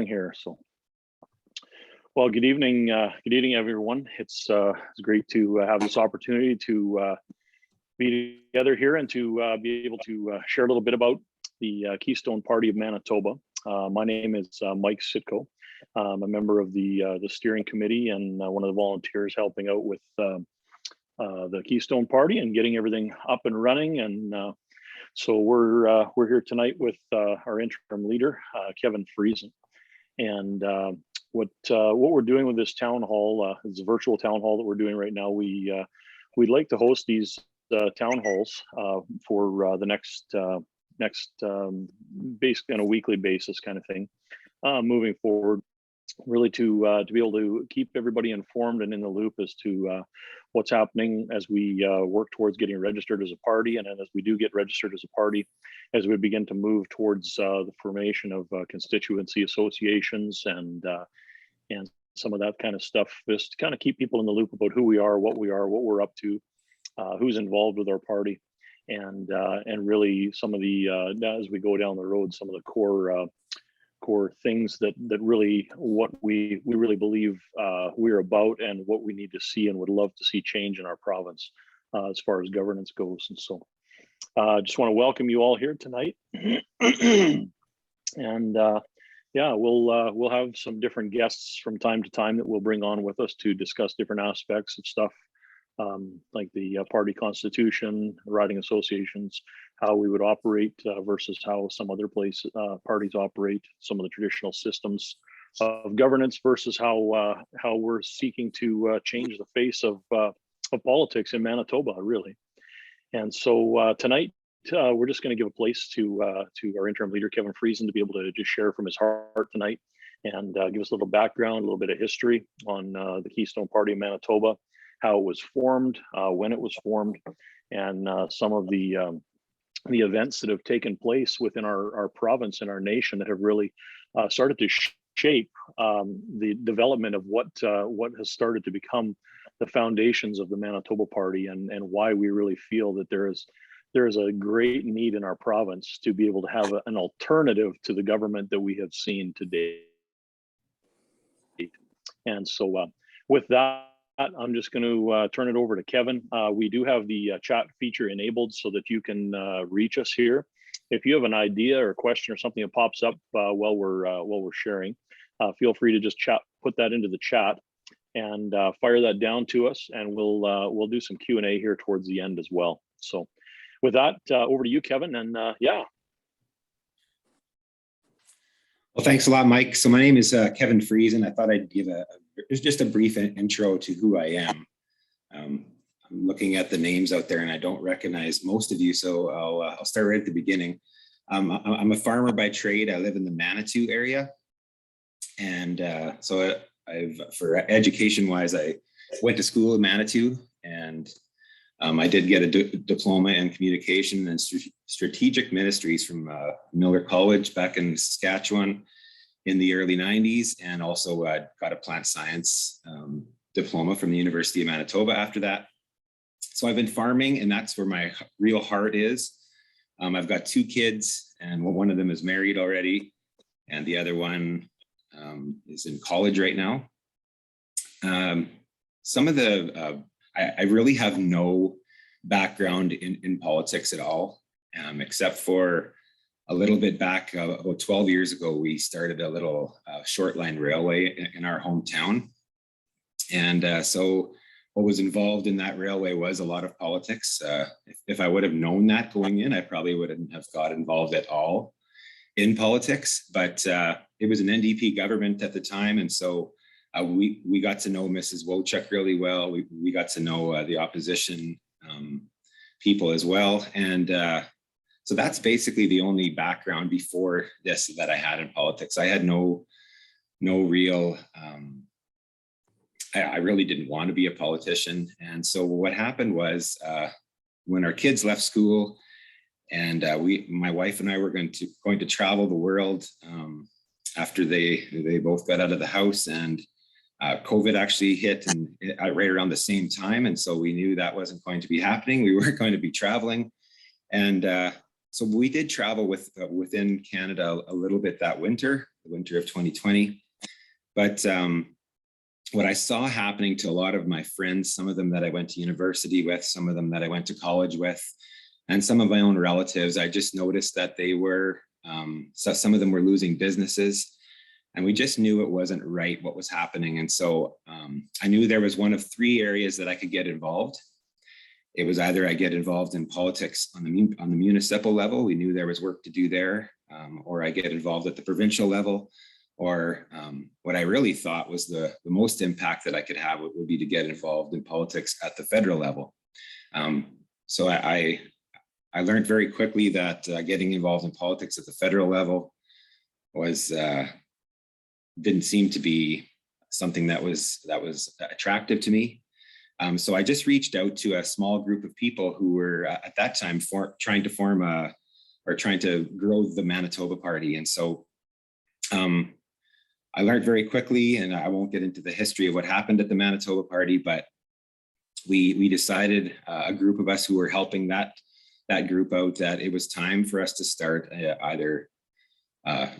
Here. So, well, good evening, everyone. It's great to have this opportunity to be together here and to be able to share a little bit about the Keystone Party of Manitoba. My name is Mike Sitko. I'm a member of the steering committee and one of the volunteers helping out with the Keystone Party and getting everything up and running. And so we're here tonight with our interim leader, Kevin Friesen. And what we're doing with this town hall is a virtual town hall that we're doing right now. We'd like to host these town halls for the next basically on a weekly basis kind of thing, moving forward, really to be able to keep everybody informed and in the loop as to what's happening as we work towards getting registered as a party, and then as we do get registered as a party, as we begin to move towards the formation of constituency associations and some of that kind of stuff, just to kind of keep people in the loop about who we are, what we're up to, who's involved with our party, and really some of the as we go down the road, some of the core things that really what we really believe we're about and what we need to see and would love to see change in our province as far as governance goes. And so just want to welcome you all here tonight. And yeah, we'll have some different guests from time to time that we'll bring on with us to discuss different aspects of stuff, like the party constitution, riding associations, how we would operate versus how some other parties operate, some of the traditional systems of governance versus how we're seeking to change the face of politics in Manitoba, really. And so tonight we're just going to give a place to our interim leader, Kevin Friesen, to be able to just share from his heart tonight and give us a little background, a little bit of history on the Keystone Party of Manitoba, how it was formed, when it was formed, and some of the events that have taken place within our province and our nation that have really started to shape the development of what has started to become the foundations of the Manitoba Party, and why we really feel that there is a great need in our province to be able to have an alternative to the government that we have seen to date. And so with that, I'm just going to turn it over to Kevin. We do have the chat feature enabled so that you can reach us here. If you have an idea or question or something that pops up while we're sharing, feel free to just put that into the chat and fire that down to us, and we'll do some Q&A here towards the end as well. So with that, over to you, Kevin, and yeah. Well, thanks a lot, Mike. So my name is Kevin Friesen. I thought I'd give just a brief intro to who I am. I'm looking at the names out there and I don't recognize most of you, so I'll start right at the beginning. I'm a farmer by trade. I live in the Manitou area. And so for education-wise, I went to school in Manitou, and I did get a diploma in communication and strategic ministries from Miller College back in Saskatchewan in the early 90s, and also got a plant science diploma from the University of Manitoba after that. So I've been farming, and that's where my real heart is. I've got 2 kids, and one of them is married already, and the other one is in college right now. Some of the I really have no background in politics at all, except for a little bit back, about 12 years ago, we started a little short line railway in our hometown. And so what was involved in that railway was a lot of politics. If I would have known that going in, I probably wouldn't have got involved at all in politics, but it was an NDP government at the time. And so we got to know Mrs. Wojcik really well. We got to know the opposition people as well. And so that's basically the only background before this that I had in politics. I had no real, I really didn't want to be a politician. And so what happened was when our kids left school, and my wife and I were going to travel the world after they both got out of the house, and COVID actually hit and right around the same time. And so we knew that wasn't going to be happening. We weren't going to be traveling. And So we did travel within Canada a little bit that winter, the winter of 2020. But what I saw happening to a lot of my friends, some of them that I went to university with, some of them that I went to college with, and some of my own relatives, I just noticed that they were, so some of them were losing businesses. And we just knew it wasn't right what was happening. And so I knew there was one of three areas that I could get involved. It was either I get involved in politics on the municipal level, we knew there was work to do there, or I get involved at the provincial level, or what I really thought was the most impact that I could have would be to get involved in politics at the federal level. So I learned very quickly that getting involved in politics at the federal level was didn't seem to be something that was attractive to me. So I just reached out to a small group of people who were at that time trying to grow the Manitoba Party. And so I learned very quickly, and I won't get into the history of what happened at the Manitoba Party, but we decided, a group of us who were helping that group out, that it was time for us to start either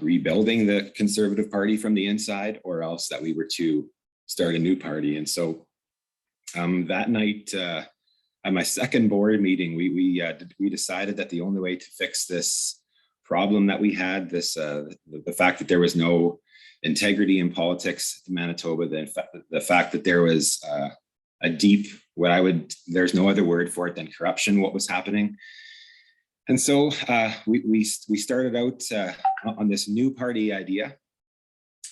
rebuilding the Conservative Party from the inside, or else that we were to start a new party. And so that night, at my second board meeting, we decided that the only way to fix this problem that we had, the fact that there was no integrity in politics in Manitoba, the fact that there was a deep, there's no other word for it than corruption, what was happening. And so we started out on this new party idea.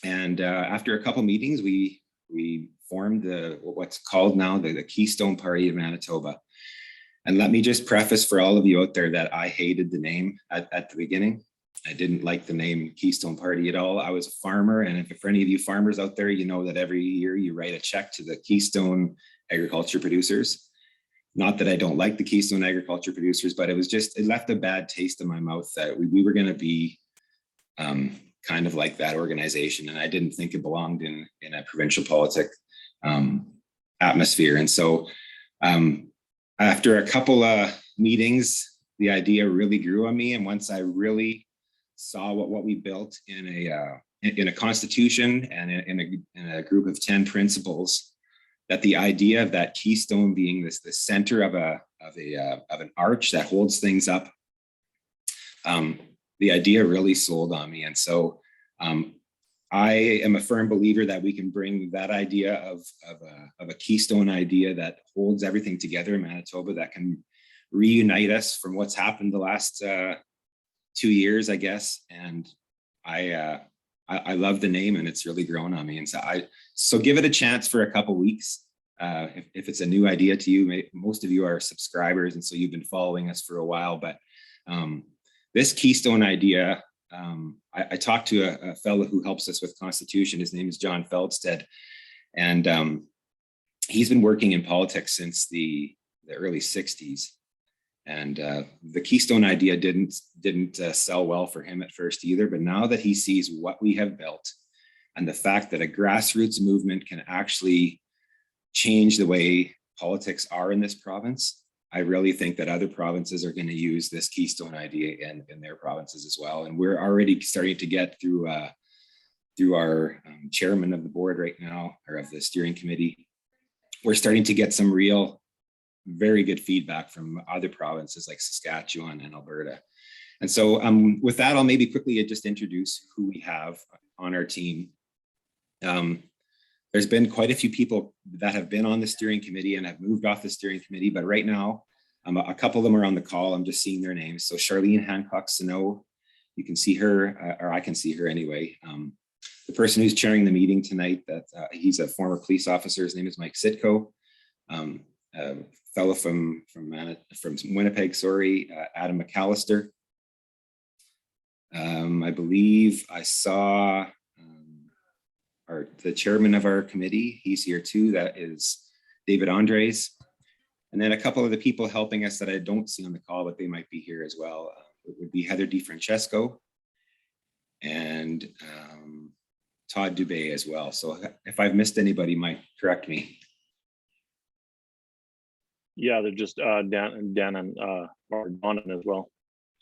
And after a couple meetings, we formed what's called now the Keystone Party of Manitoba. And let me just preface for all of you out there that I hated the name at the beginning. I didn't like the name Keystone Party at all. I was a farmer, and if for any of you farmers out there, you know that every year you write a check to the Keystone agriculture producers. Not that I don't like the Keystone agriculture producers, but it left a bad taste in my mouth that we were going to be kind of like that organization, and I didn't think it belonged in a provincial politic atmosphere. And so after a couple of meetings, the idea really grew on me, and once I really saw what we built in a constitution and in a group of 10 principles, that the idea of that keystone being the center of an arch that holds things up, the idea really sold on me. And so I am a firm believer that we can bring that idea of a keystone idea that holds everything together in Manitoba, that can reunite us from what's happened the last 2 years, I guess. And I love the name, and it's really grown on me. And so give it a chance for a couple weeks. If it's a new idea to you, most of you are subscribers, and so you've been following us for a while. But this Keystone idea, I talked to a fellow who helps us with Constitution. His name is John Feldstead, and he's been working in politics since the early 60s. And the Keystone idea didn't sell well for him at first either. But now that he sees what we have built, and the fact that a grassroots movement can actually change the way politics are in this province, I really think that other provinces are going to use this Keystone idea in their provinces as well. And we're already starting to get through our chairman of the board right now, or of the steering committee. We're starting to get some very good feedback from other provinces like Saskatchewan and Alberta. And so with that, I'll maybe quickly just introduce who we have on our team. There's been quite a few people that have been on the steering committee and have moved off the steering committee, but right now, a couple of them are on the call. I'm just seeing their names. So Charlene Hancock-Sano, you can see her, or I can see her anyway. The person who's chairing the meeting tonight, he's a former police officer. His name is Mike Sitko. A fellow from Winnipeg, Adam McAllister. I believe I saw the chairman of our committee. He's here too. That is David Andres. And then a couple of the people helping us that I don't see on the call, but they might be here as well. It would be Heather DiFrancesco and Todd Dubé as well. So if I've missed anybody, Mike, correct me. Yeah, they're just Dan and Donan as well.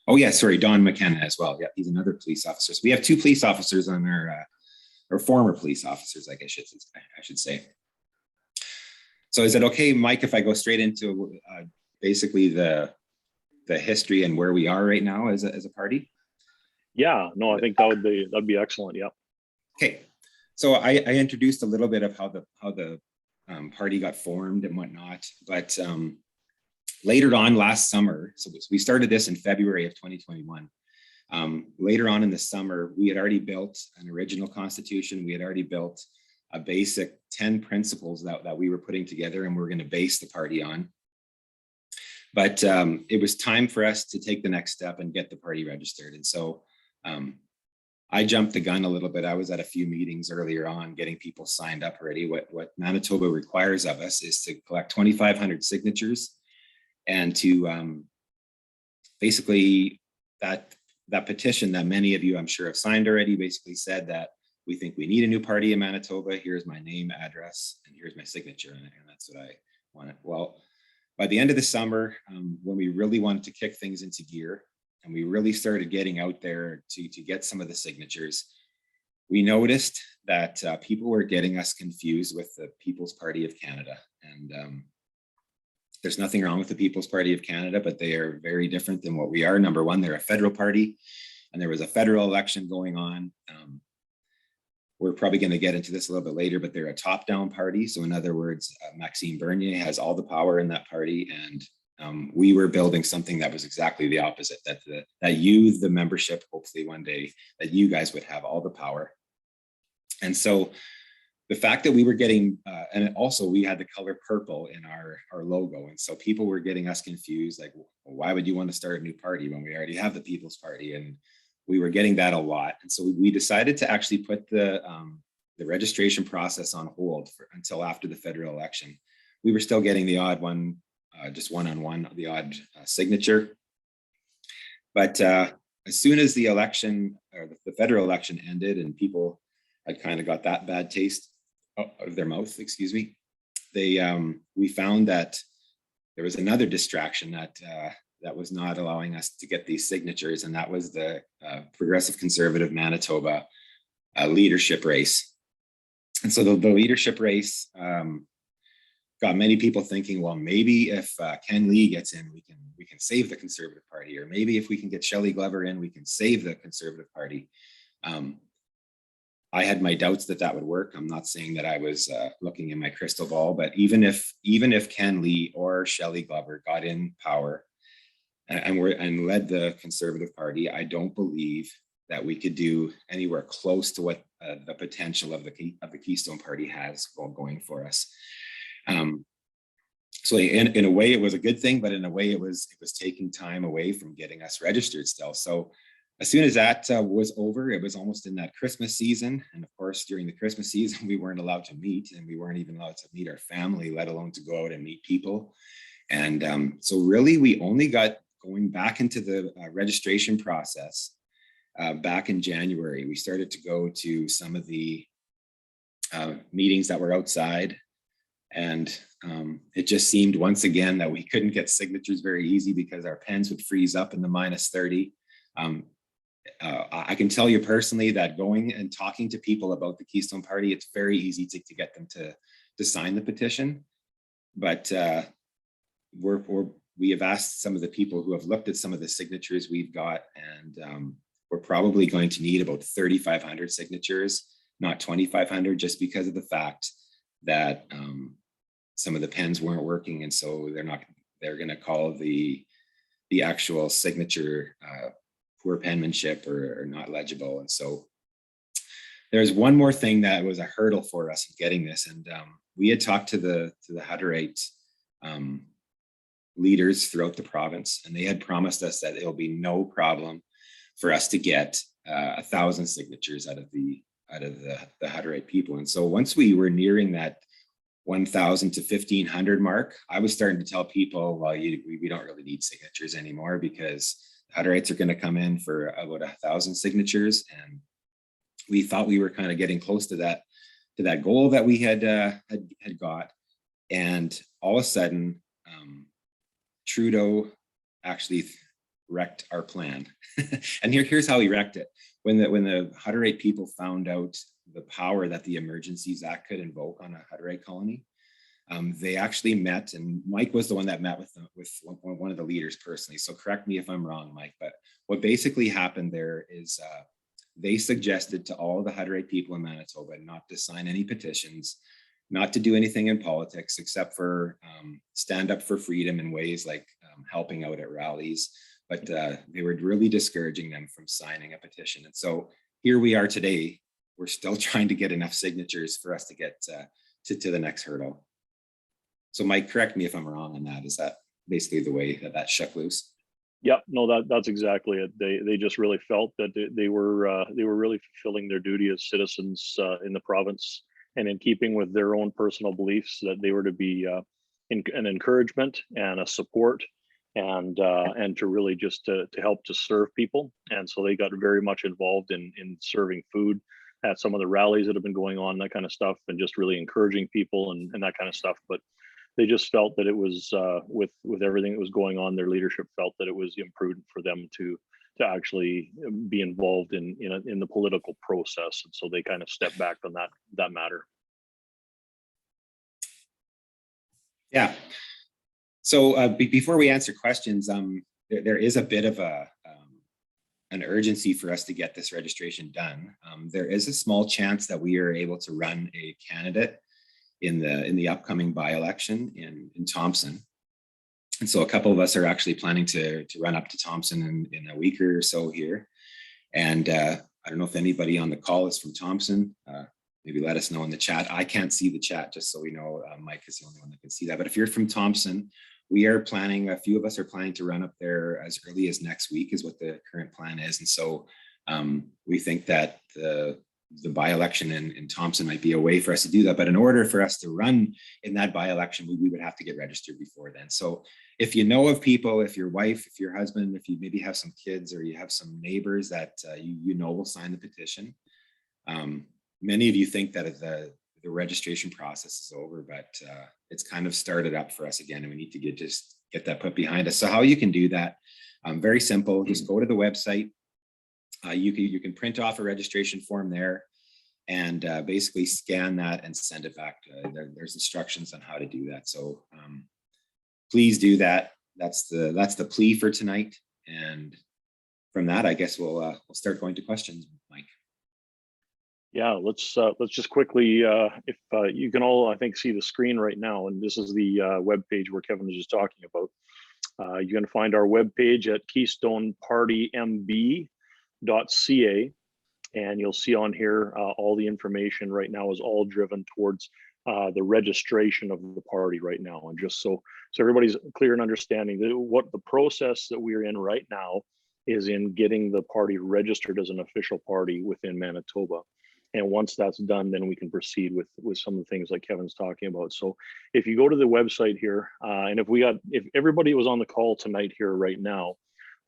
Oh yeah, sorry, Don McKenna as well. Yeah, he's another police officer. So we have two police officers on our or former police officers, I guess I should say. So is it okay, Mike, if I go straight into basically the history and where we are right now as a party? Yeah, no, I think that'd be excellent. Yeah. Okay, so I introduced a little bit of how the party got formed and whatnot, but later on last summer, so we started this in February of 2021. Later on in the summer, we had already built an original constitution. We had already built a basic 10 principles that we were putting together and we're going to base the party on. But it was time for us to take the next step and get the party registered. And so I jumped the gun a little bit. I was at a few meetings earlier on getting people signed up already. What Manitoba requires of us is to collect 2,500 signatures and to basically that petition that many of you I'm sure have signed already basically said that we think we need a new party in Manitoba. Here's my name, address, and here's my signature. And that's what I wanted. Well, by the end of the summer, when we really wanted to kick things into gear and we really started getting out there to get some of the signatures, we noticed that people were getting us confused with the People's Party of Canada. And there's nothing wrong with the People's Party of Canada, but they are very different than what we are. Number one, they're a federal party, and there was a federal election going on. We're probably going to get into this a little bit later, but they're a top-down party. So in other words, Maxime Bernier has all the power in that party, and we were building something that was exactly the opposite, that you, the membership, hopefully one day, that you guys would have all the power. And so the fact that we were getting, and also we had the color purple in our logo. And so people were getting us confused, like, well, why would you want to start a new party when we already have the People's Party? And we were getting that a lot. And so we decided to actually put the registration process on hold until after the federal election. We were still getting the odd one, just one-on-one, the odd signature. But as soon as the election, or the federal election ended and people had kind of got that bad taste out of their mouth, excuse me, we found that there was another distraction that was not allowing us to get these signatures, and that was the Progressive Conservative Manitoba leadership race. And so the leadership race got many people thinking, well, maybe if Ken Lee gets in, we can save the Conservative Party, or maybe if we can get Shelley Glover in, we can save the Conservative Party. I had my doubts that would work. I'm not saying that I was looking in my crystal ball, but even if Ken Lee or Shelley Glover got in power and led the Conservative Party, I don't believe that we could do anywhere close to what the potential of the Keystone Party has going for us. So in a way, it was a good thing, but in a way, it was taking time away from getting us registered still. So as soon as that was over, it was almost in that Christmas season. And of course, during the Christmas season, we weren't allowed to meet, and we weren't even allowed to meet our family, let alone to go out and meet people. And so really, we only got going back into the registration process back in January. We started to go to some of the meetings that were outside, and it just seemed once again that we couldn't get signatures very easy because our pens would freeze up in the -30. I can tell you personally that going and talking to people about the Keystone Party, it's very easy to get them to sign the petition. But we have asked some of the people who have looked at some of the signatures we've got, and we're probably going to need about 3,500 signatures, not 2,500, just because of the fact that some of the pens weren't working, and so they're going to call the actual signature poor penmanship or not legible. And so there's one more thing that was a hurdle for us in getting this, and we had talked to the Hutterite leaders throughout the province, and they had promised us that it'll be no problem for us to get 1,000 signatures out of the Hutterite people. And so once we were nearing that 1,000 to 1,500 mark, I was starting to tell people, well, we don't really need signatures anymore, because Hutterites are going to come in for about 1,000 signatures, and we thought we were kind of getting close to that goal that we had got. And all of a sudden, Trudeau actually wrecked our plan. And here's how he wrecked it. When the Hutterite people found out the power that the Emergencies Act could invoke on a Hutterite colony, they actually met, and Mike was the one that met with one of the leaders personally. So correct me if I'm wrong, Mike, but what basically happened there is they suggested to all the Hutterite people in Manitoba not to sign any petitions, not to do anything in politics except for stand up for freedom in ways like helping out at rallies. But they were really discouraging them from signing a petition. And so here we are today. We're still trying to get enough signatures for us to get to the next hurdle. So Mike, correct me if I'm wrong on that. Is that basically the way that shook loose? Yeah, no, that's exactly it. They just really felt that they were really fulfilling their duty as citizens in the province, and in keeping with their own personal beliefs, that they were to be an encouragement and a support, and to really just to help to serve people. And so they got very much involved in serving food at some of the rallies that have been going on, that kind of stuff, and just really encouraging people and that kind of stuff. But they just felt that it was with everything that was going on, their leadership felt that it was imprudent for them to actually be involved in the political process, and so they kind of stepped back on that matter. Yeah. So before we answer questions, there is a bit of an urgency for us to get this registration done. There is a small chance that we are able to run a candidate in the upcoming by-election in Thompson. And so a couple of us are actually planning to run up to Thompson in a week or so here. And I don't know if anybody on the call is from Thompson. Maybe let us know in the chat. I can't see the chat, just so we know. Mike is the only one that can see that. But if you're from Thompson, we are planning, a few of us are planning to run up there as early as next week is what the current plan is. And so we think that the by-election in Thompson might be a way for us to do that. But in order for us to run in that by-election, we would have to get registered before then. So if you know of people, if your wife, if your husband, if you maybe have some kids or you have some neighbors that you know will sign the petition, many of you think that the registration process is over, but it's kind of started up for us again, and we need to get that put behind us. So how you can do that, very simple, just go to the website. You can print off a registration form there and basically scan that and send it back. There's instructions on how to do that. So please do that. That's the plea for tonight. And from that, I guess we'll start going to questions, Mike. Yeah, let's just quickly, if you can all, I think, see the screen right now, and this is the web page where Kevin was just talking about. You're going to find our web page at KeystonePartyMB.ca, and you'll see on here all the information right now is all driven towards the registration of the party right now. And just so everybody's clear and understanding that what the process that we're in right now is in getting the party registered as an official party within Manitoba. And once that's done, then we can proceed with some of the things like Kevin's talking about. So if you go to the website here, and if everybody was on the call tonight here right now,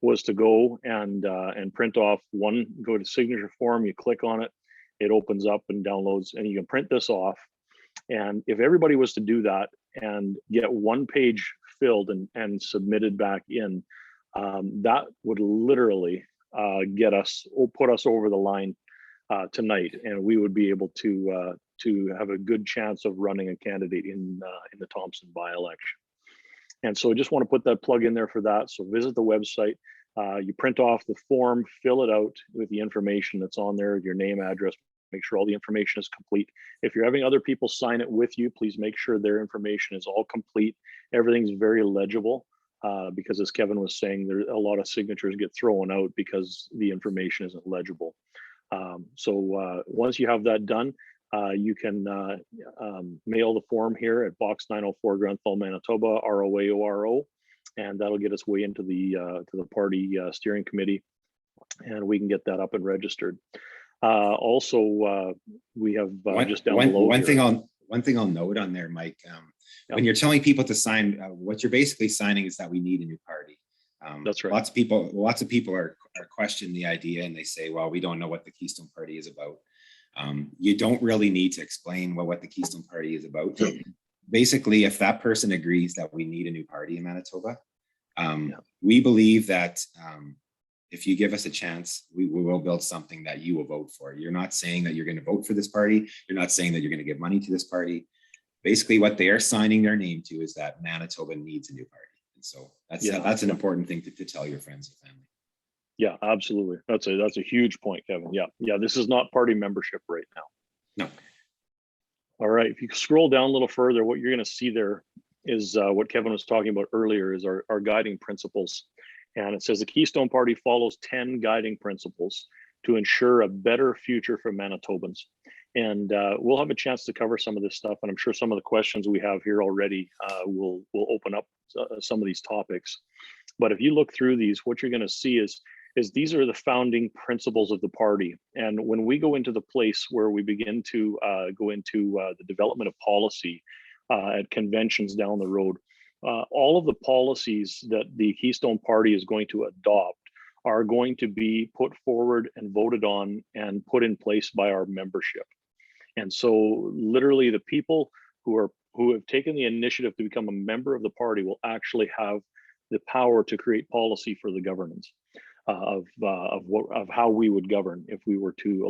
was to go and print off go to signature form, you click on it, it opens up and downloads, and you can print this off. And if everybody was to do that and get one page filled and submitted back in, that would literally put us over the line tonight, and we would be able to have a good chance of running a candidate in the Thompson by-election. And so I just want to put that plug in there for that. So visit the website, you print off the form, fill it out with the information that's on there, your name, address, make sure all the information is complete. If you're having other people sign it with you, please make sure their information is all complete. Everything's very legible, because as Kevin was saying, there a lot of signatures get thrown out because the information isn't legible. So once you have that done, you can mail the form here at Box 904, Grenfell, Manitoba, ROAORO, and that'll get us way into the party steering committee, and we can get that up and registered. Also, we have just down below. One thing I'll note on there, Mike. When you're telling people to sign, what you're basically signing is that we need a new party. That's right. Lots of people are questioning the idea, and they say, well, we don't know what the Keystone Party is about. You don't really need to explain what the Keystone Party is about. Basically, if that person agrees that we need a new party in Manitoba, Yeah. We believe that if you give us a chance, we will build something that you will vote for. You're not saying that you're going to vote for this party. You're not saying that you're going to give money to this party. Basically, what they are signing their name to is that Manitoba needs a new party. And so that's an important thing to tell your friends and family. Yeah, absolutely. That's a huge point, Kevin. Yeah. This is not party membership right now. No. All right. If you scroll down a little further, what you're going to see there is what Kevin was talking about earlier is our guiding principles. And it says the Keystone Party follows 10 guiding principles to ensure a better future for Manitobans. And we'll have a chance to cover some of this stuff. And I'm sure some of the questions we have here already will open up some of these topics. But if you look through these, what you're going to see is these are the founding principles of the party. And when we go into the place where we begin to go into the development of policy at conventions down the road, all of the policies that the Keystone Party is going to adopt are going to be put forward and voted on and put in place by our membership. And so literally the people who have taken the initiative to become a member of the party will actually have the power to create policy for the governance of how we would govern if we were to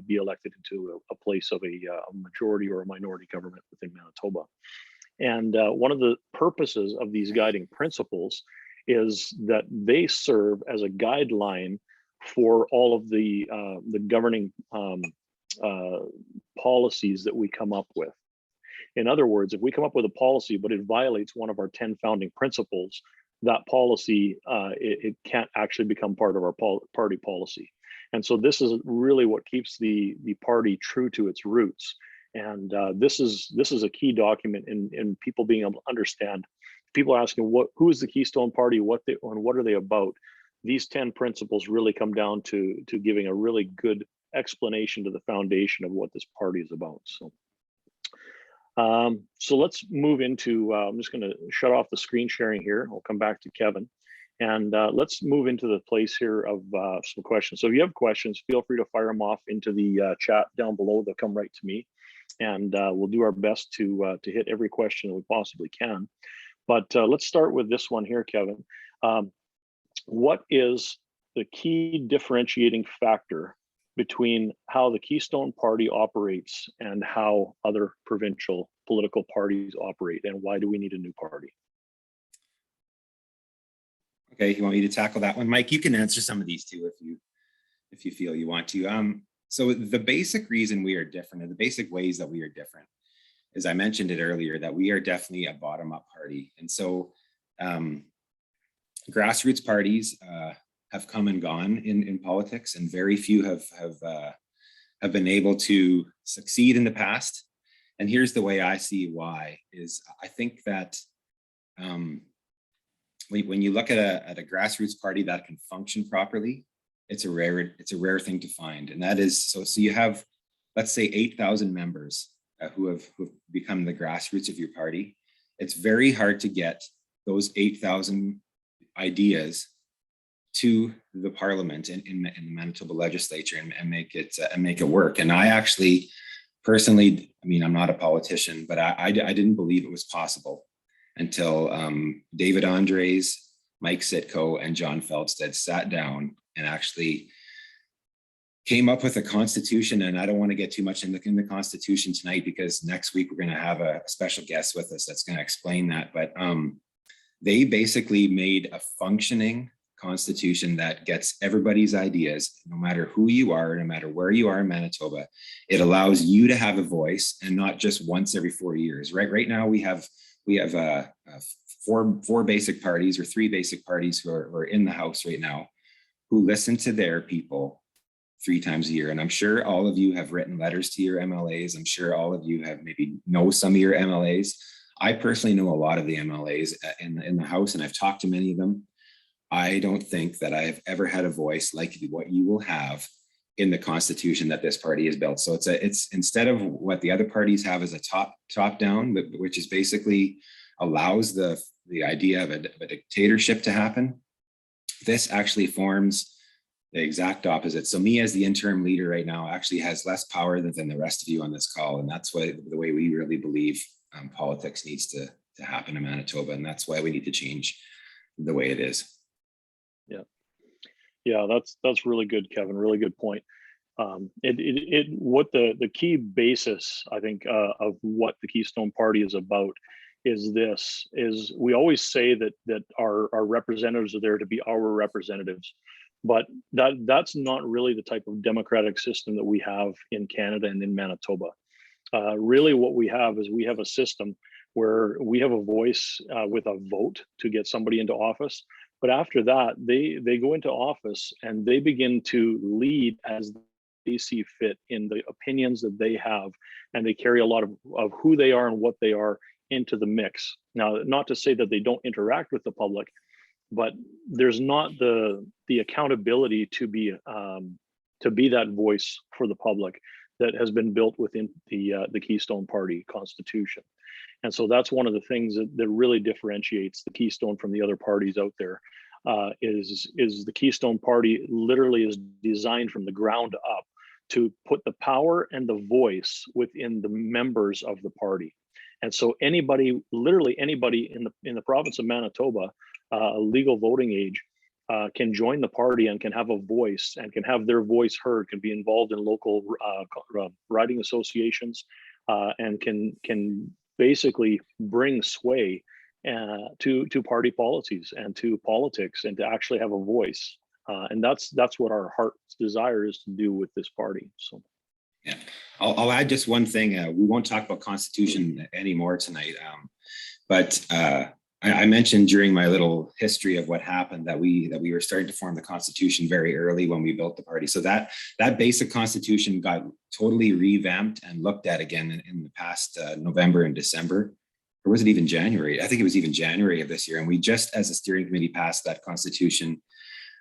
be elected into a place of a majority or a minority government within Manitoba. And one of the purposes of these guiding principles is that they serve as a guideline for all of the governing policies that we come up with. In other words, if we come up with a policy, but it violates one of our 10 founding principles, that policy, it can't actually become part of our party policy. And so this is really what keeps the party true to its roots. And this is a key document in people being able to understand. People are asking, who is the Keystone Party, what are they about? These 10 principles really come down to giving a really good explanation to the foundation of what this party is about. So let's move into, I'm just going to shut off the screen sharing here. I'll come back to Kevin, and let's move into the place here of some questions. So if you have questions, feel free to fire them off into the chat down below. They'll come right to me, and we'll do our best to hit every question that we possibly can. But let's start with this one here, Kevin. What is the key differentiating factor between how the Keystone Party operates and how other provincial political parties operate, and why do we need a new party? Okay, you want me to tackle that one, Mike? You can answer some of these too if you feel you want to. So the basic reason we are different, and the basic ways that we are different, as I mentioned it earlier, that we are definitely a bottom-up party. And so grassroots parties have come and gone in politics, and very few have been able to succeed in the past. And here's the way I see why is I think that when you look at a grassroots party that can function properly, it's a rare thing to find. And that is, so you have, let's say 8,000 members who have become the grassroots of your party. It's very hard to get those 8,000 ideas to the parliament in the Manitoba legislature and make it work. And I actually personally, I mean, I'm not a politician, but I didn't believe it was possible until David Andres, Mike Sitko, and John Feldstead sat down and actually came up with a constitution. And I don't want to get too much in the constitution tonight, because next week we're going to have a special guest with us that's going to explain that. But they basically made a functioning constitution that gets everybody's ideas, no matter who you are, no matter where you are in Manitoba. It allows you to have a voice, and not just once every 4 years. Right now we have four basic parties, or three basic parties who are in the House right now, who listen to their people 3 times a year. And I'm sure all of you have written letters to your MLAs. I'm sure all of you have maybe know some of your MLAs. I personally know a lot of the MLAs in the House, and I've talked to many of them. I don't think that I have ever had a voice like what you will have in the constitution that this party has built. So it's instead of what the other parties have as a top down, which is basically allows the idea of a dictatorship to happen. This actually forms the exact opposite. So me as the interim leader right now actually has less power than the rest of you on this call. And that's the way we really believe politics needs to happen in Manitoba. And that's why we need to change the way it is. Yeah, that's really good, Kevin. Really good point. What the key basis, I think, of what the Keystone Party is about is this: is we always say that our representatives are there to be our representatives, but that's not really the type of democratic system that we have in Canada and in Manitoba. Really, what we have is we have a system where we have a voice with a vote to get somebody into office. But after that, they go into office and they begin to lead as they see fit in the opinions that they have, and they carry a lot of who they are and what they are into the mix. Now, not to say that they don't interact with the public, but there's not the accountability to be that voice for the public that has been built within the Keystone Party constitution. And so that's one of the things that really differentiates the Keystone from the other parties out there. Is the Keystone Party literally is designed from the ground up to put the power and the voice within the members of the party. And so anybody, literally anybody in the province of Manitoba, a legal voting age, can join the party and can have a voice and can have their voice heard, can be involved in local riding associations, and can basically bring sway to party policies and to politics, and to actually have a voice. And that's what our heart's desire is to do with this party. So. Yeah, I'll add just one thing. We won't talk about Constitution anymore tonight, but I mentioned during my little history of what happened that we were starting to form the Constitution very early when we built the party. So that basic Constitution got totally revamped and looked at again in the past November and December, or was it even January? I think it was even January of this year. And we just, as a steering committee, passed that Constitution.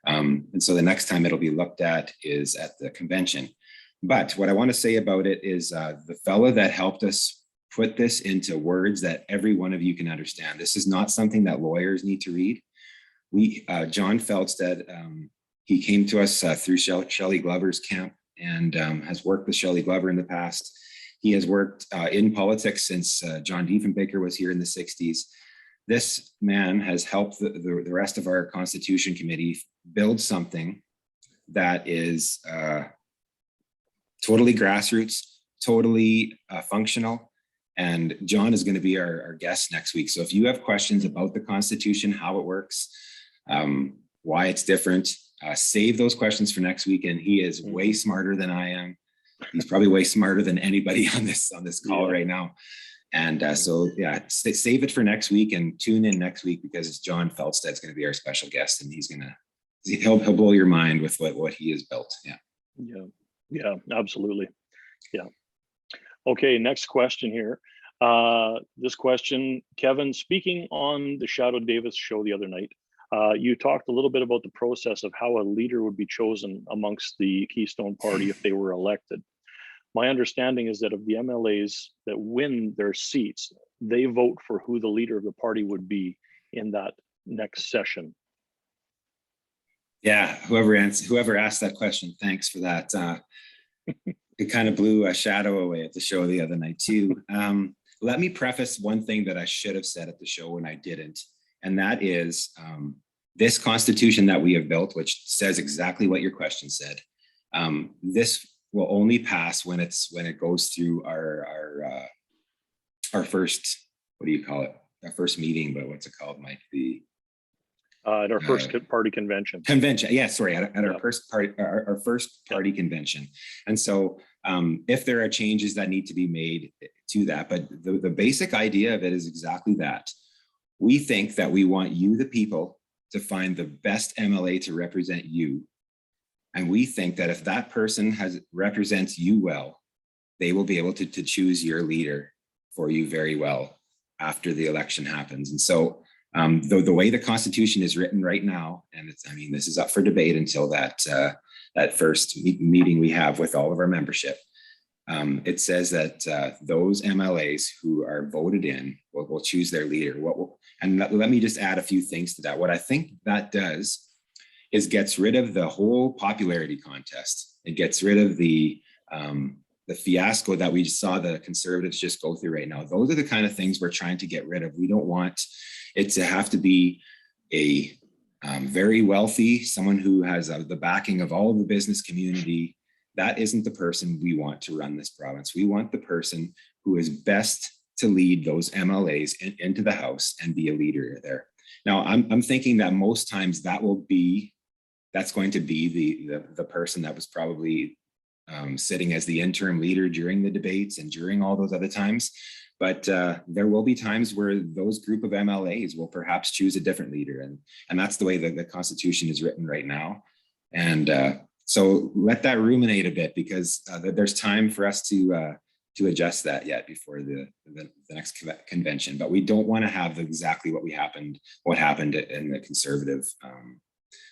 And so the next time it'll be looked at is at the convention. But what I want to say about it is the fella that helped us put this into words that every one of you can understand. This is not something that lawyers need to read. John Feldstead, he came to us through Shelley Glover's camp and has worked with Shelley Glover in the past. He has worked in politics since John Diefenbaker was here in the 60s. This man has helped the rest of our Constitution Committee build something that is totally grassroots, totally functional. And John is going to be our guest next week. So if you have questions about the Constitution, how it works, why it's different, save those questions for next week. And he is way smarter than I am. He's probably way smarter than anybody on this call right now. And so, yeah, save it for next week and tune in next week, because John Feldstead's going to be our special guest, and he'll blow your mind with what he has built. Yeah, absolutely. Yeah. Okay, next question here. This question, Kevin, speaking on the Shadow Davis show the other night, you talked a little bit about the process of how a leader would be chosen amongst the Keystone Party if they were elected. My understanding is that of the MLAs that win their seats, they vote for who the leader of the party would be in that next session. Yeah, whoever asked that question, thanks for that. It kind of blew a shadow away at the show the other night too. Let me preface one thing that I should have said at the show when I didn't, and that is this Constitution that we have built, which says exactly what your question said. This will only pass when it goes through our first, what do you call it? Our first meeting, but what's it called, Mike? At our first party convention. Yeah, sorry, at our first party convention. And so if there are changes that need to be made to that, but the basic idea of it is exactly that. We think that we want you, the people, to find the best MLA to represent you. And we think that if that person represents you well, they will be able to choose your leader for you very well after the election happens. And so the way the Constitution is written right now, and this is up for debate until that first meeting we have with all of our membership. It says that those MLAs who are voted in will choose their leader. And let me just add a few things to that. What I think that does is gets rid of the whole popularity contest. It gets rid of the fiasco that we saw the Conservatives just go through right now. Those are the kind of things we're trying to get rid of. We don't want it to have to be a very wealthy, someone who has the backing of all of the business community. That isn't the person we want to run this province. We want the person who is best to lead those MLAs into the House and be a leader there. Now, I'm thinking that most times that's going to be the person that was probably sitting as the interim leader during the debates and during all those other times. But there will be times where those group of MLAs will perhaps choose a different leader. And that's the way that the Constitution is written right now. And so let that ruminate a bit, because there's time for us to adjust that yet before the next convention. But we don't want to have exactly what happened in the Conservative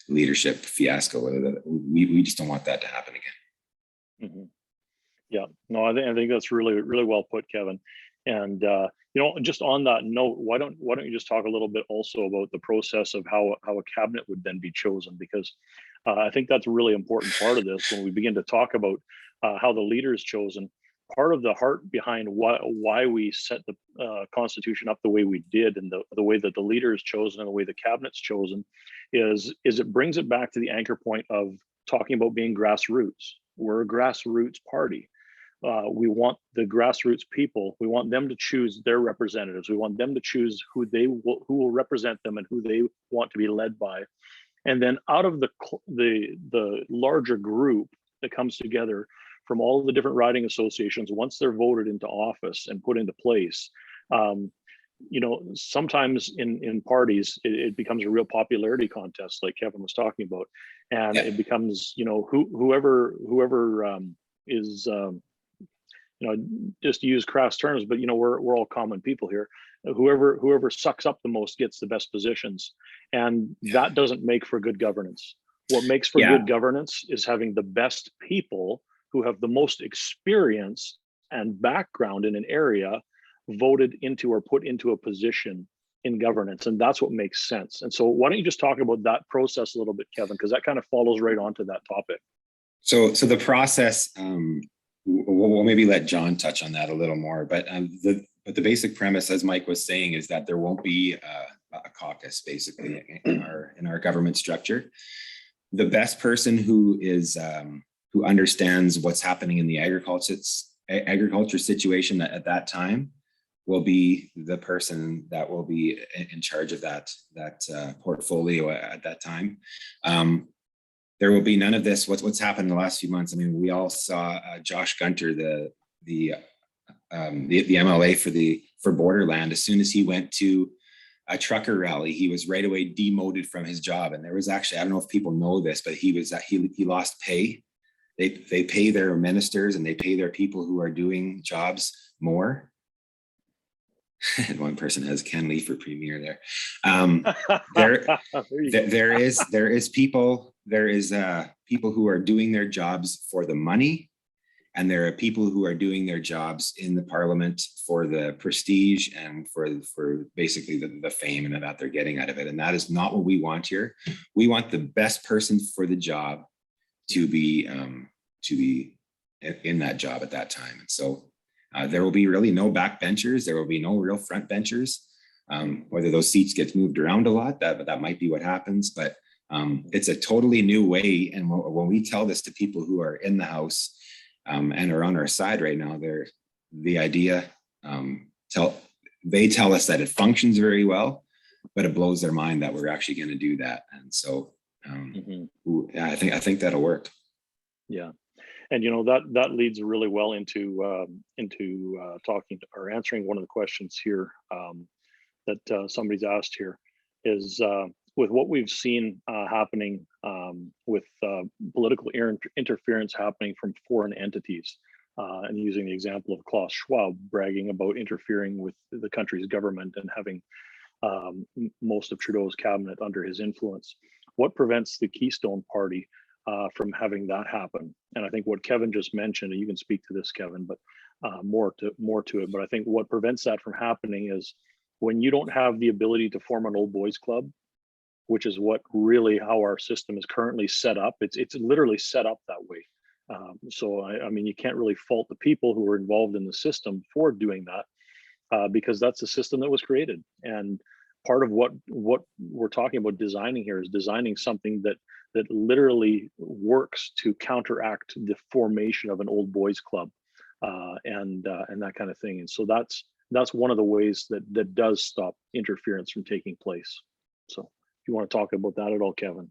leadership fiasco. We just don't want that to happen again. Mm-hmm. Yeah, no, I think that's really, really well put, Kevin. And just on that note, why don't you just talk a little bit also about the process of how a cabinet would then be chosen? Because I think that's a really important part of this when we begin to talk about how the leader is chosen. Part of the heart behind why we set the Constitution up the way we did, and the way that the leader is chosen and the way the cabinet's chosen, is it brings it back to the anchor point of talking about being grassroots. We're a grassroots party. We want the grassroots people. We want them to choose their representatives. We want them to choose who will represent them and who they want to be led by. And then out of the larger group that comes together from all the different riding associations, once they're voted into office and put into place, sometimes in parties it becomes a real popularity contest, like Kevin was talking about, and it becomes whoever is just to use crass terms, but we're all common people here. Whoever sucks up the most gets the best positions, and that doesn't make for good governance. What makes for good governance is having the best people who have the most experience and background in an area voted into or put into a position in governance, and that's what makes sense. And so why don't you just talk about that process a little bit, Kevin, because that kind of follows right onto that topic. So the process, we'll maybe let John touch on that a little more, but the basic premise, as Mike was saying, is that there won't be a caucus basically in our government structure. The best person who understands what's happening in the agriculture situation at that time will be the person that will be in charge of that portfolio at that time. There will be none of this. What's happened in the last few months. I mean, we all saw Josh Gunter, the MLA for Borderland. As soon as he went to a trucker rally, he was right away demoted from his job. And there was actually, I don't know if people know this, but he lost pay. They pay their ministers and they pay their people who are doing jobs more. And one person has Ken Lee for premier there. There is people who are doing their jobs for the money, and there are people who are doing their jobs in the parliament for the prestige and for basically the fame and that they're getting out of it. And that is not what we want here. We want the best person for the job to be in that job at that time. And so there will be really no backbenchers. There will be no real front benchers. Whether those seats get moved around a lot, that might be what happens. But it's a totally new way. And when we tell this to people who are in the House and are on our side right now, they tell us that it functions very well, but it blows their mind that we're actually going to do that. And so I think that'll work. Yeah. And that leads really well into talking or answering one of the questions here that somebody's asked here is with what we've seen happening with political interference happening from foreign entities, and using the example of Klaus Schwab bragging about interfering with the country's government and having most of Trudeau's cabinet under his influence. What prevents the Keystone Party from having that happen? And I think what Kevin just mentioned, and you can speak to this, Kevin, but more to it. But I think what prevents that from happening is when you don't have the ability to form an old boys club, which is what really how our system is currently set up. It's literally set up that way. So I mean, you can't really fault the people who are involved in the system for doing that, because that's the system that was created. And part of what we're talking about designing here is designing something that literally works to counteract the formation of an old boys club, and that kind of thing. And so that's one of the ways that does stop interference from taking place. So if you want to talk about that at all, Kevin.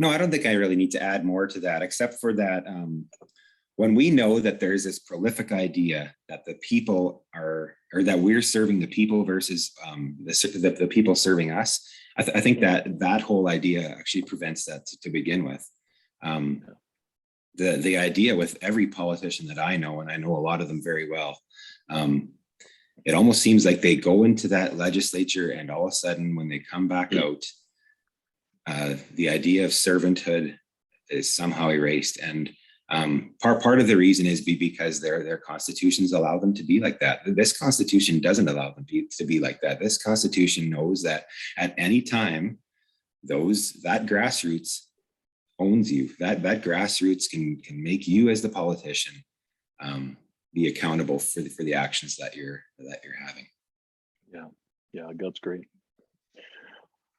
No, I don't think I really need to add more to that, except for that when we know that there's this prolific idea that the people are, or that we're serving the people versus the people serving us, I think that whole idea actually prevents that to begin with. The idea with every politician that I know, and I know a lot of them very well, it almost seems like they go into that legislature and all of a sudden when they come back out, the idea of servanthood is somehow erased. And part of the reason is because their constitutions allow them to be like that. This constitution doesn't allow them to be like that. This constitution knows that at any time, that grassroots owns you. That grassroots can make you as the politician be accountable for the actions that you're having. Yeah, that's great.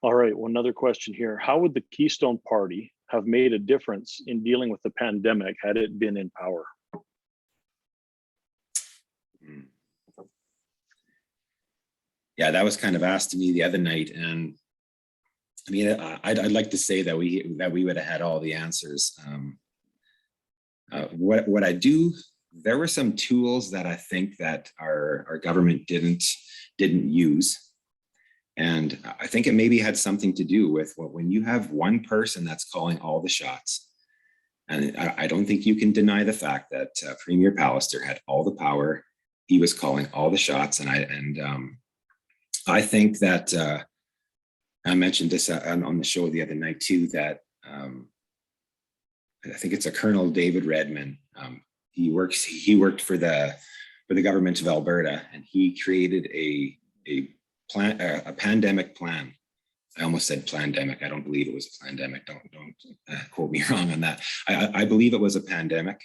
All right, well, another question here. How would the Keystone Party have made a difference in dealing with the pandemic had it been in power? Yeah, that was kind of asked to me the other night, and I mean, I'd like to say that we would have had all the answers. What I do, there were some tools that I think that our government didn't use. And I think it maybe had something to do with when you have one person that's calling all the shots. And I don't think you can deny the fact that Premier Pallister had all the power. He was calling all the shots. And I think that I mentioned this on the show the other night too, that I think it's a Colonel David Redman. He worked for the government of Alberta, and he created a pandemic plan. I almost said plandemic. I don't believe it was a plandemic. Don't quote me wrong on that. I believe it was a pandemic,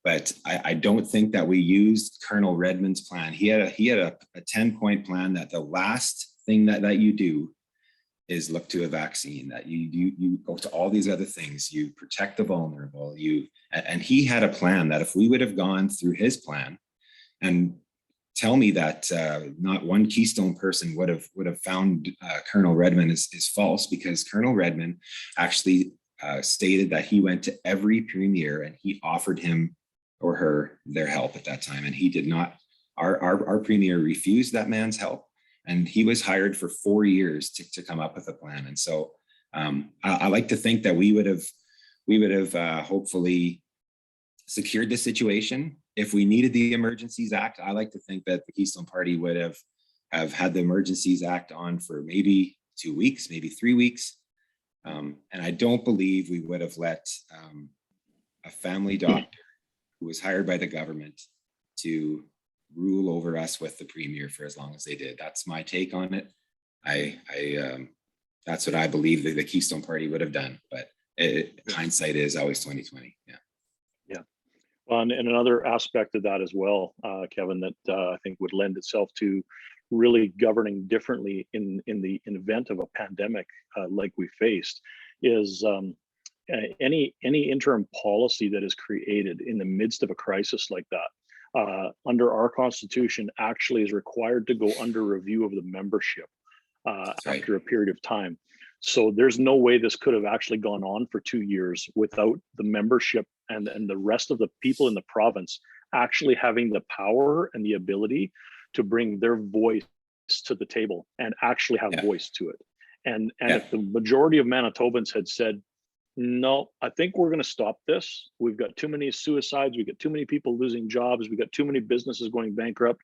but I don't think that we used Colonel Redman's plan. He had a 10-point plan that the last thing that you do is look to a vaccine, that you go to all these other things, you protect the vulnerable, and he had a plan that if we would have gone through his plan, and tell me that not one Keystone person would have found Colonel Redman is false, because Colonel Redman actually stated that he went to every premier and he offered him or her their help at that time, and he did not. Our premier refused that man's help, and he was hired for 4 years to come up with a plan. And so I like to think that we would have hopefully secured the situation. If we needed the Emergencies Act, I like to think that the Keystone Party would have had the Emergencies Act on for maybe 2 weeks, maybe 3 weeks. And I don't believe we would have let a family doctor who was hired by the government to rule over us with the premier for as long as they did. That's my take on it. That's what I believe the Keystone Party would have done. But hindsight is always 2020. Yeah. And another aspect of that as well, Kevin, that I think would lend itself to really governing differently in the event of a pandemic like we faced, is any interim policy that is created in the midst of a crisis like that, under our Constitution, actually is required to go under review of the membership after a period of time. So there's no way this could have actually gone on for 2 years without the membership and the rest of the people in the province actually having the power and the ability to bring their voice to the table and actually have voice to it. And if the majority of Manitobans had said, no, I think we're going to stop this. We've got too many suicides. We've got too many people losing jobs. We've got too many businesses going bankrupt.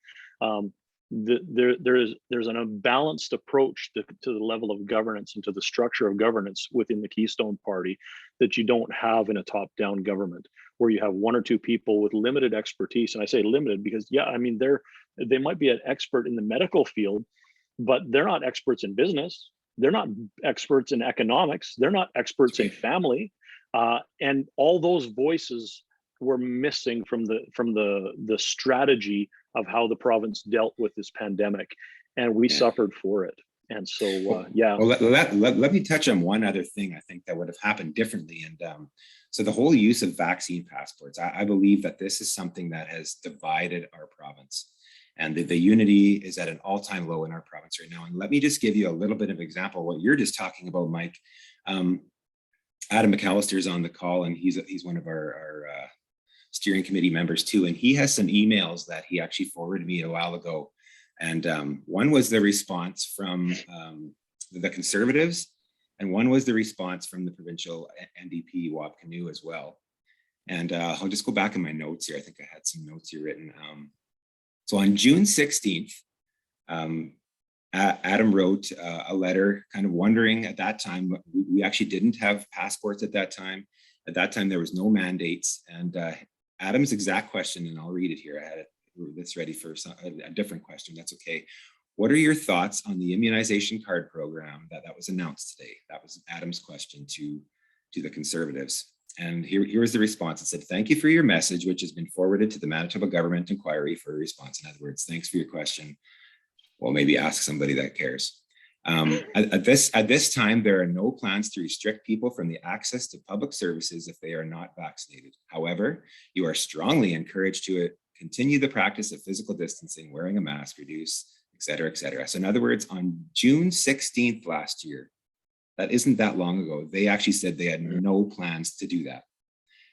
There's an unbalanced approach to the level of governance and to the structure of governance within the Keystone Party that you don't have in a top-down government, where you have one or two people with limited expertise. And I say limited because, I mean, they might be an expert in the medical field, but they're not experts in business. They're not experts in economics. They're not experts in family. And all those voices were missing from the strategy of how the province dealt with this pandemic, and we suffered for it. And so, Well, yeah, well, let me touch on one other thing I think that would have happened differently. And so the whole use of vaccine passports, I believe that this is something that has divided our province. And the unity is at an all-time low in our province right now. And let me just give you a little bit of example, what you're just talking about, Mike. Adam McAllister is on the call, and he's one of our steering committee members too. And he has some emails that he actually forwarded me a while ago. And one was the response from the Conservatives, and one was the response from the provincial NDP Wab Canoe as well. And I'll just go back in my notes here. I think I had some notes here written. So on June 16th, Adam wrote a letter kind of wondering at that time, we actually didn't have passports at that time. At that time, there was no mandates. And Adam's exact question, and I'll read it here. I had this ready for a different question. That's okay. What are your thoughts on the immunization card program that was announced today? That was Adam's question to the Conservatives. And here was the response. It said, thank you for your message, which has been forwarded to the Manitoba Government Inquiry for a response. In other words, thanks for your question. Well, maybe ask somebody that cares. At this time, there are no plans to restrict people from the access to public services if they are not vaccinated. However, you are strongly encouraged to continue the practice of physical distancing, wearing a mask, reduce, et cetera, et cetera. So in other words, on June 16th last year, that isn't that long ago, they actually said they had no plans to do that.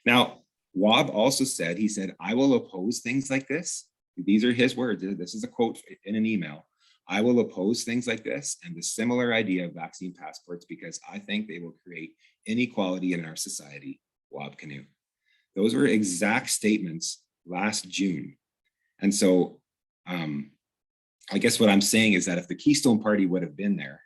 Now, Wab also said, he said, I will oppose things like this. These are his words. This is a quote in an email. I will oppose things like this and the similar idea of vaccine passports because I think they will create inequality in our society, Wab Canoe. Those were exact statements last June. And so I guess what I'm saying is that if the Keystone Party would have been there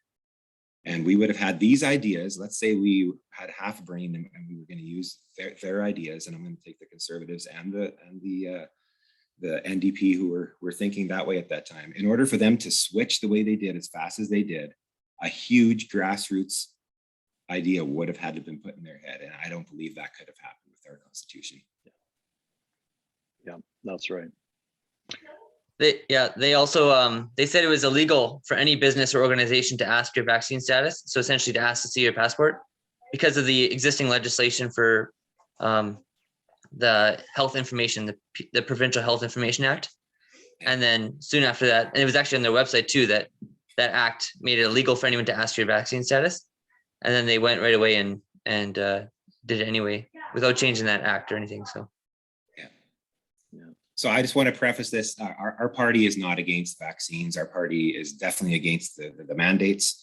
and we would have had these ideas, let's say we had half a brain and we were going to use their ideas, and I'm going to take the Conservatives and the NDP who were thinking that way at that time. In order for them to switch the way they did as fast as they did, a huge grassroots idea would have had to have been put in their head. And I don't believe that could have happened with our constitution. Yeah, that's right. They also they said it was illegal for any business or organization to ask your vaccine status. So essentially to ask to see your passport because of the existing legislation for the health information, the Provincial Health Information Act. And then soon after that, and it was actually on their website too, that act made it illegal for anyone to ask for your vaccine status. And then they went right away and did it anyway without changing that act or anything. So. Yeah. So I just want to preface this. Our party is not against vaccines. Our party is definitely against the mandates.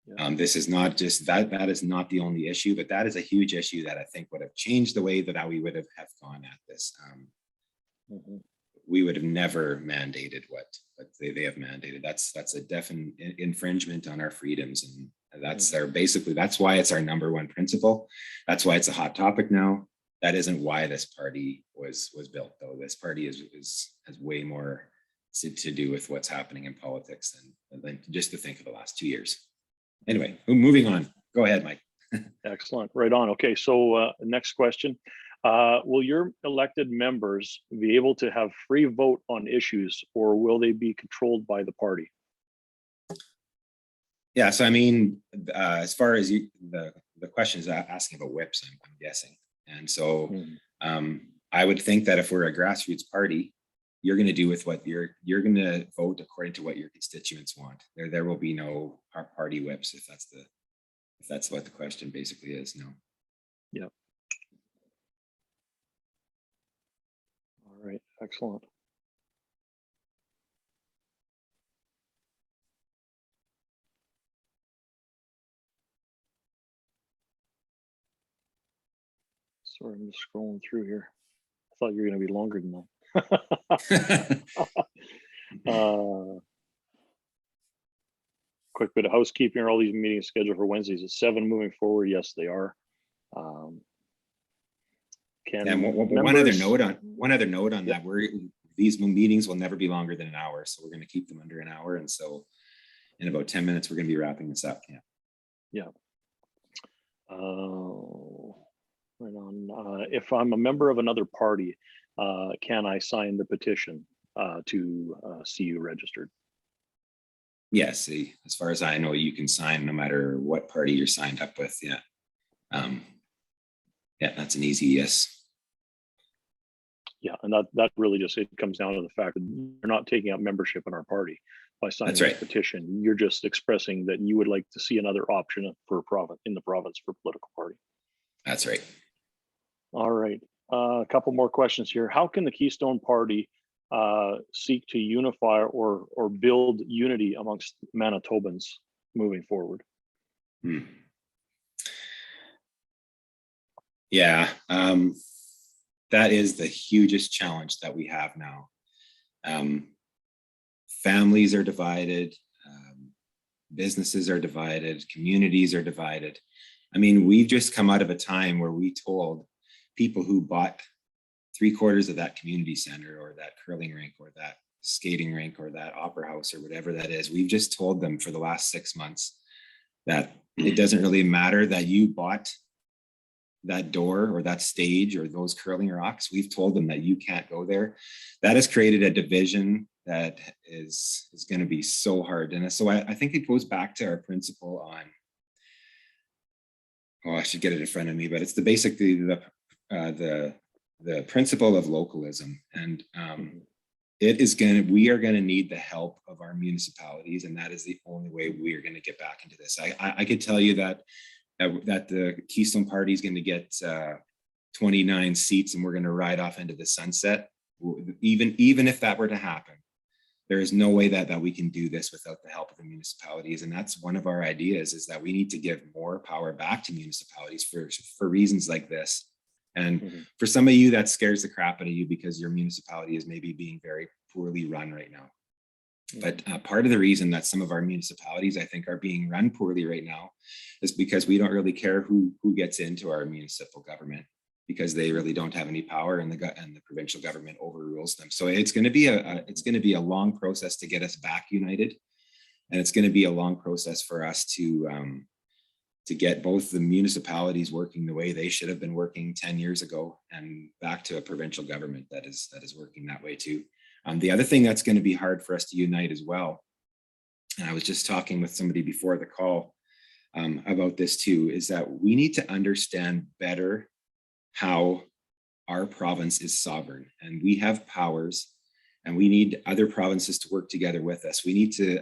Yeah. This is not just that is not the only issue, but that is a huge issue that I think would have changed the way that we would have gone at this. We would have never mandated what they have mandated. That's a definite infringement on our freedoms, and that's that's why it's our number one principle. That's why it's a hot topic now. That isn't why this party was built, though. This party has way more to do with what's happening in politics than just to think of the last 2 years. Anyway, moving on. Go ahead, Mike. Excellent. Right on. Okay, so next question. Will your elected members be able to have free vote on issues, or will they be controlled by the party? Yeah, so I mean, as far as the question is asking about whips, I'm guessing. And so I would think that if we're a grassroots party, you're going to do with what you're going to vote according to what your constituents want. There will be no party whips if that's what the question basically is. No. Yeah. All right. Excellent. Sorry, I'm just scrolling through here. I thought you were going to be longer than that. Quick bit of housekeeping. Are all these meetings scheduled for Wednesdays at 7 moving forward? Yes, they are. One other note on that, these meetings will never be longer than an hour, so we're going to keep them under an hour, and so in about 10 minutes we're going to be wrapping this up. Yeah. Right on. If I'm a member of another party, can I sign the petition to see you registered? Yes, as far as I know, you can sign no matter what party you're signed up with. Yeah. Yeah, that's an easy yes. Yeah, and that really just, it comes down to the fact that you're not taking up membership in our party by signing That's a right. petition. You're just expressing that you would like to see another option for province in the province for political party. That's right. All right, a couple more questions here. How can the Keystone Party seek to unify or build unity amongst Manitobans moving forward? Hmm. Yeah, that is the hugest challenge that we have now. Families are divided, businesses are divided, communities are divided. I mean, we've just come out of a time where we told people who bought 3/4 of that community center or that curling rink or that skating rink or that opera house or whatever that is, we've just told them for the last 6 months that it doesn't really matter that you bought that door or that stage or those curling rocks. We've told them that you can't go there. That has created a division that is going to be so hard. And so I think it goes back to our principle on, oh, I should get it in front of me, but it's basically the principle of localism. And we are going to need the help of our municipalities. And that is the only way we are going to get back into this. I could tell you that the Keystone Party is going to get 29 seats and we're going to ride off into the sunset. Even if that were to happen, there is no way that we can do this without the help of the municipalities. And that's one of our ideas, is that we need to give more power back to municipalities for reasons like this. And for some of you, that scares the crap out of you because your municipality is maybe being very poorly run right now. But part of the reason that some of our municipalities, I think, are being run poorly right now is because we don't really care who gets into our municipal government, because they really don't have any power, and the provincial government overrules them. So it's going to be a long process to get us back united, and it's going to be a long process for us to get both the municipalities working the way they should have been working 10 years ago, and back to a provincial government that is working that way too. The other thing that's going to be hard for us to unite as well, and I was just talking with somebody before the call about this too, is that we need to understand better how our province is sovereign, and we have powers, and we need other provinces to work together with us. We need to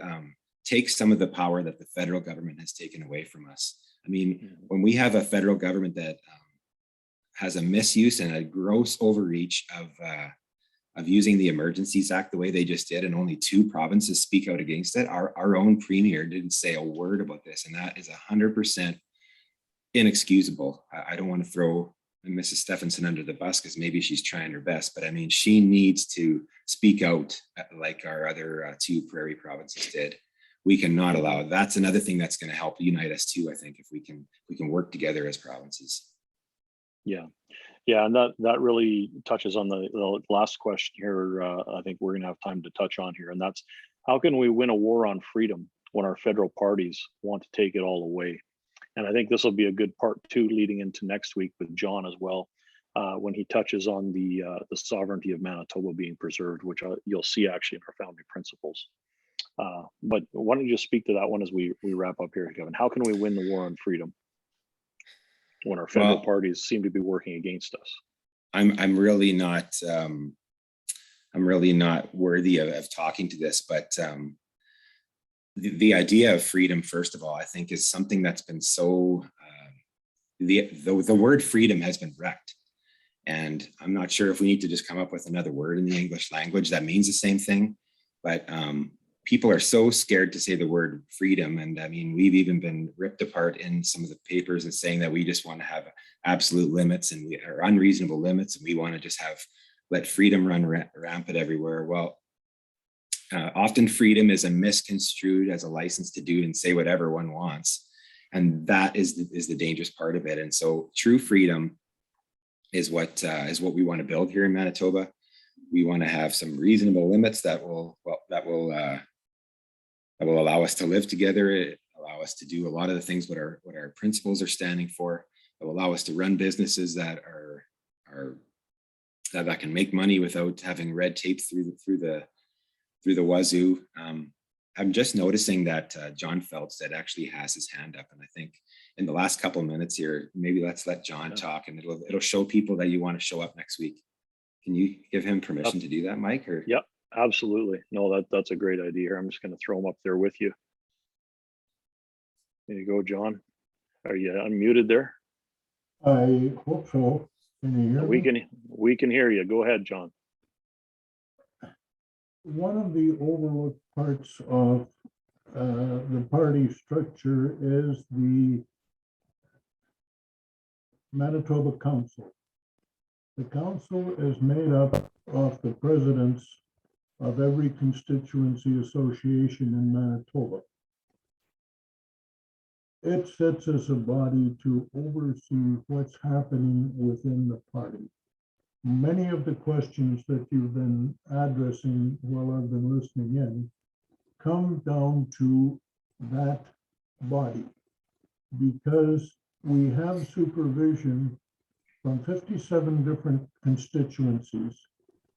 take some of the power that the federal government has taken away from us. I mean, when we have a federal government that has a misuse and a gross overreach of using the Emergencies Act the way they just did, and only 2 provinces speak out against it. Our own premier didn't say a word about this, and that is 100% inexcusable. I don't want to throw Mrs. Stephenson under the bus, because maybe she's trying her best, but I mean, she needs to speak out like our other 2 prairie provinces did. We cannot allow. That's another thing that's going to help unite us too, I think, if we can work together as provinces. Yeah, and that really touches on the last question here. I think we're going to have time to touch on here, and that's, how can we win a war on freedom when our federal parties want to take it all away? And I think this will be a good part 2 leading into next week with John as well, when he touches on the sovereignty of Manitoba being preserved, which you'll see actually in our founding principles. But why don't you just speak to that one as we wrap up here, Kevin? How can we win the war on freedom when our federal parties seem to be working against us? I'm really not worthy of talking to this, but the idea of freedom, first of all, I think is something that's been so the word freedom has been wrecked, and I'm not sure if we need to just come up with another word in the English language that means the same thing. But people are so scared to say the word freedom. And I mean, we've even been ripped apart in some of the papers and saying that we just want to have absolute limits, and we are unreasonable limits, and we want to just let freedom run rampant everywhere. Well, often freedom is misconstrued as a license to do and say whatever one wants. And that is the dangerous part of it. And so true freedom is what we want to build here in Manitoba. We want to have some reasonable limits that will allow us to live together, allow us to do a lot of the things what our principles are standing for, that will allow us to run businesses that can make money without having red tape through the wazoo. I'm just noticing that John Feltstead actually has his hand up, and I think in the last couple of minutes here, maybe let's let John talk, and it'll show people that you want to show up next week. Can you give him permission to do that, Mike? Or Yep, absolutely. No, that's a great idea here. I'm just going to throw him up there with you. There you go, John. Are you unmuted there? I hope so. Can you hear me? We can hear you. Go ahead, John. One of the overlooked parts of the party structure is the Manitoba Council. The council is made up of the presidents of every constituency association in Manitoba. It sits as a body to oversee what's happening within the party. Many of the questions that you've been addressing while I've been listening in come down to that body, because we have supervision from 57 different constituencies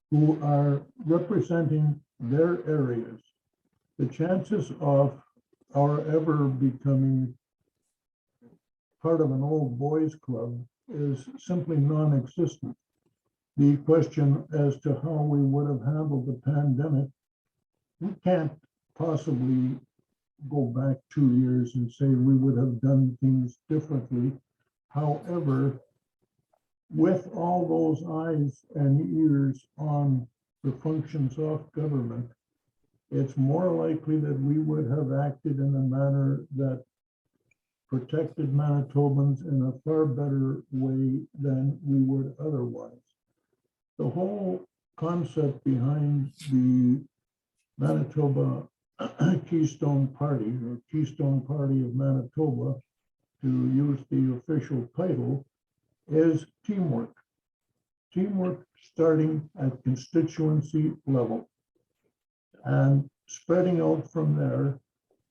who are representing their areas. The chances of our ever becoming part of an old boys club is simply non-existent. The question as to how we would have handled the pandemic, we can't possibly go back 2 years and say we would have done things differently. However, with all those eyes and ears on the functions of government, it's more likely that we would have acted in a manner that protected Manitobans in a far better way than we would otherwise. The whole concept behind the Manitoba Keystone Party, or Keystone Party of Manitoba, to use the official title, is teamwork. Teamwork starting at constituency level and spreading out from there,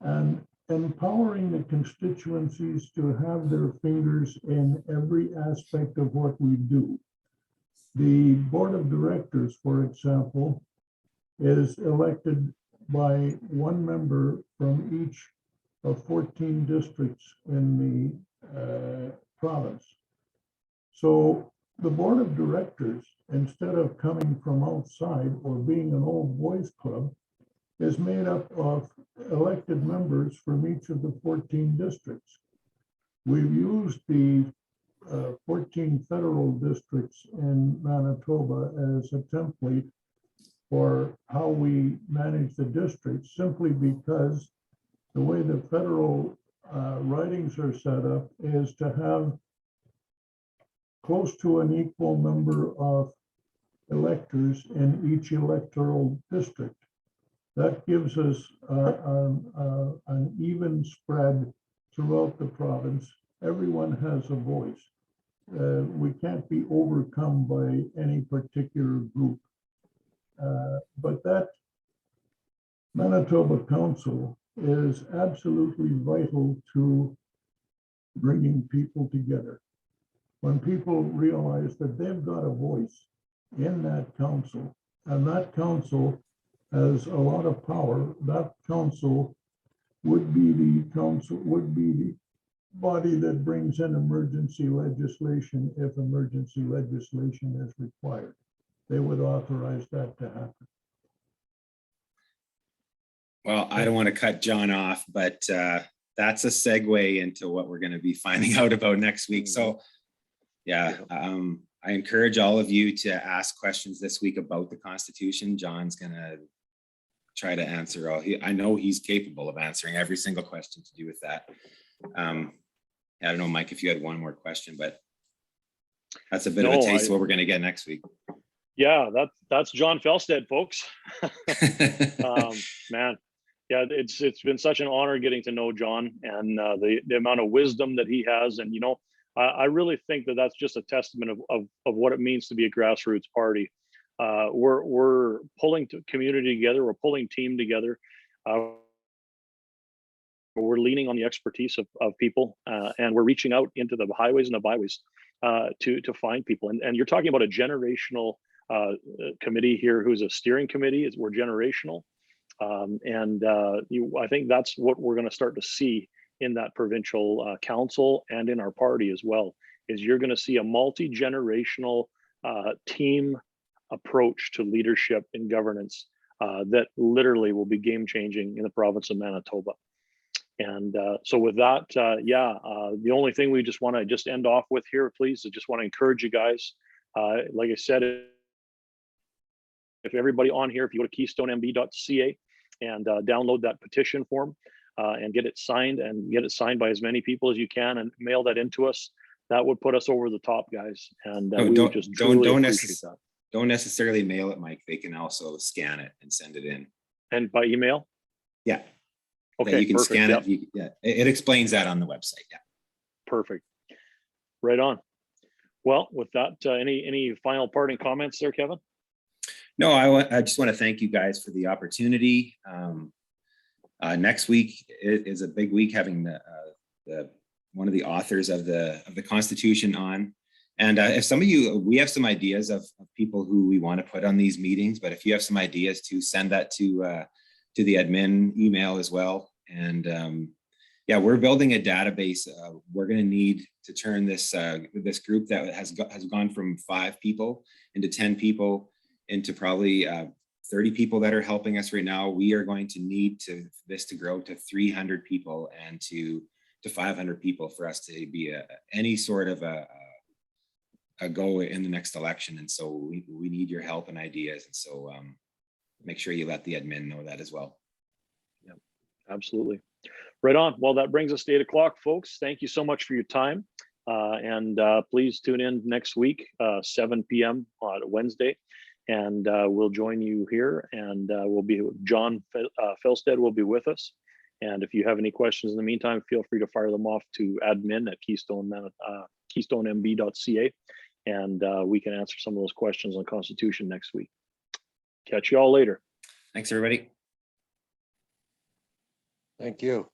and empowering the constituencies to have their fingers in every aspect of what we do. The board of directors, for example, is elected by one member from each of 14 districts in the province. So the board of directors, instead of coming from outside or being an old boys club, is made up of elected members from each of the 14 districts. We've used the 14 federal districts in Manitoba as a template for how we manage the districts, simply because the way the federal ridings are set up is to have close to an equal number of electors in each electoral district. That gives us an even spread throughout the province. Everyone has a voice. We can't be overcome by any particular group. But that Manitoba Council is absolutely vital to bringing people together. When people realize that they've got a voice in that council, and that council has a lot of power, that council would be the body that brings in emergency legislation if emergency legislation is required. They would authorize that to happen. well, I don't want to cut John off, but that's a segue into what we're going to be finding out about next week. So yeah, I encourage all of you to ask questions this week about the Constitution. John's going to try to answer all. I know he's capable of answering every single question to do with that. I don't know, Mike, if you had one more question, but that's a bit of a taste of what we're going to get next week. Yeah, that's John Felstead, folks. Man, yeah, it's been such an honor getting to know John, and the amount of wisdom that he has. And I really think that that's just a testament of what it means to be a grassroots party. We're pulling community together. We're pulling team together. We're leaning on the expertise of people, and we're reaching out into the highways and the byways to find people. And you're talking about a generational committee here, who's a steering committee. We're generational. I think that's what we're going to start to see in that provincial council and in our party as well, is you're going to see a multi-generational team approach to leadership and governance that literally will be game changing in the province of Manitoba. And so with that, the only thing we just want to just end off with here, please, I just want to encourage you guys. Like I said, if everybody on here, if you go to keystonemb.ca and download that petition form and get it signed by as many people as you can and mail that into us, that would put us over the top, guys. And we would just truly appreciate that. Don't necessarily mail it, Mike. They can also scan it and send it in. And by email? Yeah. Okay, you can perfect. scan Yep. it. It explains that on the website. Yeah. Perfect. Right on. Well, with that, any final parting comments there, Kevin? No, I just want to thank you guys for the opportunity. Next week is a big week, having the one of the authors of the Constitution on. And if some of you, we have some ideas of people who we want to put on these meetings, but if you have some ideas, to send that to the admin email as well. And yeah, we're building a database. We're going to need to turn this this group that has gone from 5 people into 10 people into probably 30 people that are helping us right now. We are going to need this to grow to 300 people and to 500 people for us to be any sort of a go in the next election. And so we need your help and ideas. And so make sure you let the admin know that as well. Yeah, absolutely. Right on. Well, that brings us to 8 o'clock, folks. Thank you so much for your time. And please tune in next week, 7 p.m. on Wednesday. And we'll join you here, and we'll be John Felstead will be with us. And if you have any questions in the meantime, feel free to fire them off to admin at keystonemb.ca, and we can answer some of those questions on Constitution next week. Catch you all later. Thanks, everybody. Thank you.